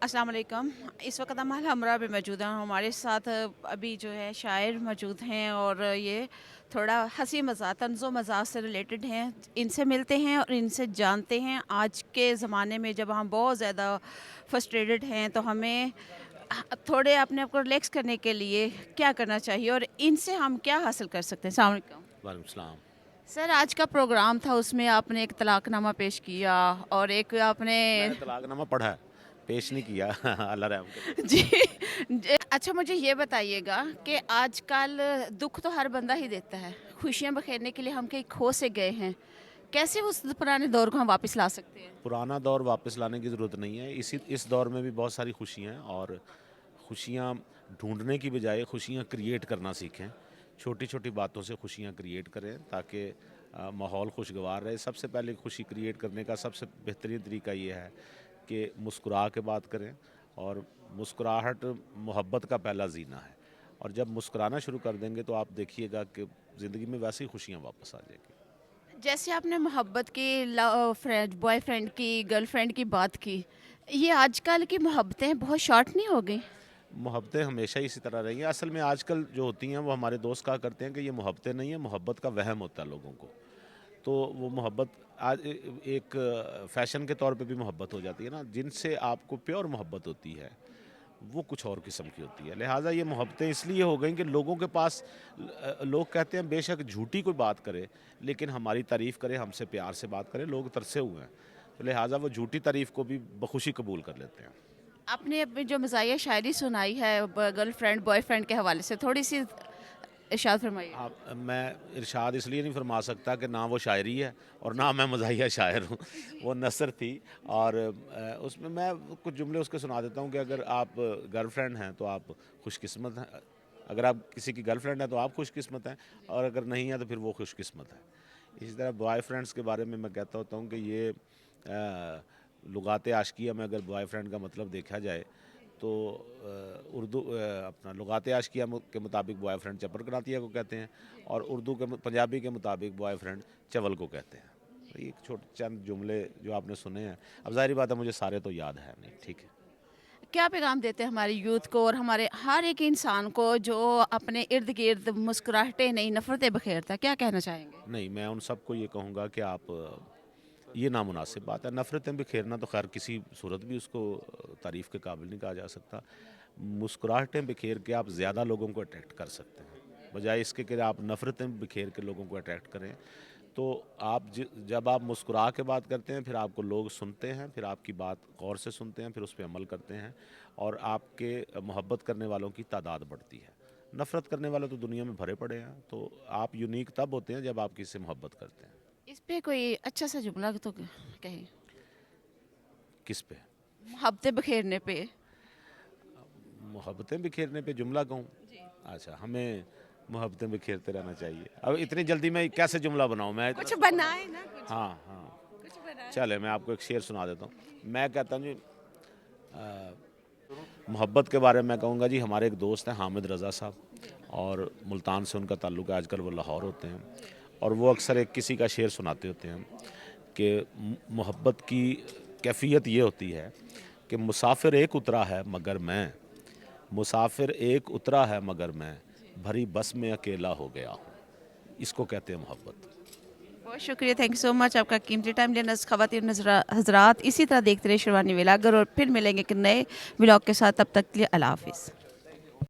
अस्सलाम वालेकुम। इस वक्त हम हमरा में मौजूद हैं। हमारे साथ अभी जो है शायर मौजूद हैं और ये थोड़ा हंसी मजाक तंज़ो मजाक से रिलेटेड हैं। इनसे मिलते हैं और इनसे जानते हैं आज के ज़माने में जब हम बहुत ज़्यादा फ्रस्ट्रेटेड हैं तो हमें थोड़े अपने आप को रिलैक्स करने के लिए क्या करना चाहिए और इनसे हम क्या हासिल कर सकते हैं। अस्सलाम वालेकुम। वालेकुम सलाम। सर, आज का प्रोग्राम था उसमें आपने एक तलाकनामा पेश किया और एक आपने मैंने तलाकनामा पढ़ा है, पेश नहीं किया। अल्लाह रहम करे। जी। अच्छा, मुझे ये बताइएगा कि आजकल दुख तो हर बंदा ही देता है। खुशियाँ बखेरने के लिए हम कहीं खो से गए हैं। कैसे उस पुराने दौर को हम वापस ला सकते हैं? पुराना दौर वापस लाने की ज़रूरत नहीं है। इस दौर में भी बहुत सारी खुशियाँ हैं और खुशियाँ ढूँढने की बजाय खुशियाँ क्रिएट करना सीखें। छोटी-छोटी बातों से खुशियाँ क्रिएट करें ताकि माहौल खुशगवार रहे। सबसे पहले खुशी क्रिएट करने का सबसे बेहतरीन तरीका ये है कि मुस्कुरा के बात करें और मुस्कुराहट मोहब्बत का पहला ज़ीना है और जब मुस्कुराना शुरू कर देंगे तो आप देखिएगा कि ज़िंदगी में वैसी खुशियाँ वापस आ जाएँगी। जैसे आपने मोहब्बत की, लव फ्रेंड, बॉयफ्रेंड की, गर्लफ्रेंड की बात की, ये आजकल की मोहब्बतें बहुत शॉर्ट नहीं हो गई? मोहब्बतें हमेशा ही इसी तरह रही हैं। असल में आजकल जो होती हैं वो हमारे दोस्त कहा करते हैं कि ये मोहब्बतें नहीं है, मोहब्बत का वहम होता है लोगों को। तो वो मोहब्बत आज एक फ़ैशन के तौर पे भी मोहब्बत हो जाती है ना, जिनसे आपको प्योर मोहब्बत होती है, वो कुछ और किस्म की होती है। लिहाजा ये मोहब्बतें इसलिए हो गई कि लोगों के पास लोग कहते हैं बेशक झूठी कोई बात करे, लेकिन हमारी तारीफ़ करे, हमसे प्यार से बात करे, लोग तरसे हुए हैं। तो लिहाजा वो झूठी तारीफ़ को भी बखुशी कबूल कर लेते हैं। आपने अपनी जो मज़ाहिया शायरी सुनाई है गर्लफ्रेंड, बॉयफ्रेंड के हवाले से थोड़ी सी इरशाद फरमाइए। मैं इरशाद इसलिए नहीं फरमा सकता कि ना वो शायरी है और ना मैं मज़ाहिया शायर हूँ। वो नसर थी और उसमें मैं कुछ जुमले उसके सुना देता हूँ कि अगर आप गर्लफ्रेंड हैं तो आप खुशकिस्मत हैं, अगर आप किसी की गर्लफ्रेंड हैं तो आप खुशकिस्मत हैं और अगर नहीं है तो फिर वो खुशकिस्मत है। इसी तरह बॉयफ्रेंड्स के बारे में मैं कहता होता हूँ कि ये लुगात आशिकिया में अगर बॉयफ्रेंड का मतलब देखा जाए तो अपना लुगात आशिकिया के मुताबिक बॉयफ्रेंड चपर करातिया को कहते हैं और उर्दू के पंजाबी के मुताबिक बॉयफ्रेंड चवल को कहते हैं। तो ये छोटे चंद जुमले जो आपने सुने हैं, अब ज़ाहिर बात है मुझे सारे तो याद है नहीं, ठीक है। क्या पैगाम देते हैं हमारे यूथ को और हमारे हर एक इंसान को जो अपने इर्द गिर्द मुस्कुराहटें नहीं नफरतें बखेरता है, क्या कहना चाहेंगे? नहीं, मैं उन सबको ये कहूँगा कि आप ये नामुनासिब बात है। नफ़रतें बिखेरना तो खैर किसी सूरत भी उसको तारीफ़ के काबिल नहीं कहा जा सकता। मुस्कुराहटें बिखेर के आप ज़्यादा लोगों को अट्रैक्ट कर सकते हैं। बजाय इसके कि आप नफ़रतें बिखेर के लोगों को अट्रैक्ट करें, तो आप जब आप मुस्कुरा के बात करते हैं, फिर आपको लोग सुनते हैं, फिर आपकी बात गौर से सुनते हैं, फिर उस पे अमल करते हैं और आपके मोहब्बत करने वालों की तादाद बढ़ती है। नफ़रत करने वाले तो दुनिया में भरे पड़े हैं, तो आप यूनिक तब होते हैं जब आप किसी से मोहब्बत करते हैं। इस पे कोई अच्छा सा जुमला तो कहें। किस पे? मोहब्बतें बखेरने पे। मोहब्बतें बिखेरने पे जुमला कहूँ? अच्छा, हमें मोहब्बतें बिखेरते रहना चाहिए। अब इतनी जल्दी मैं कैसे जुमला बनाऊँ? मैं इतना कुछ सोच रहा बनाए ना, हूँ। कुछ हाँ, हाँ। कुछ बनाए। चले मैं आपको एक शेर सुना देता हूँ। मैं कहता हूँ जी मोहब्बत के बारे में मैं कहूँगा जी, हमारे एक दोस्त हैं हामिद रज़ा साहब और मुल्तान से उनका ताल्लुक़ है, आजकल वो लाहौर होते हैं और वो अक्सर एक किसी का शेर सुनाते होते हैं कि मोहब्बत की कैफ़ियत ये होती है कि मुसाफिर एक उतरा है मगर मैं, मुसाफिर एक उतरा है मगर मैं, भरी बस में अकेला हो गया हूँ। इसको कहते हैं मोहब्बत। बहुत शुक्रिया, थैंक यू सो मच आपका कीमती टाइम लेना। ख़वातीन हज़रात इसी तरह देखते रहे शिरवानी व्लॉगर और फिर मिलेंगे एक नए व्लॉग के साथ। तब तक के लिए अल्लाह हाफ़िज़।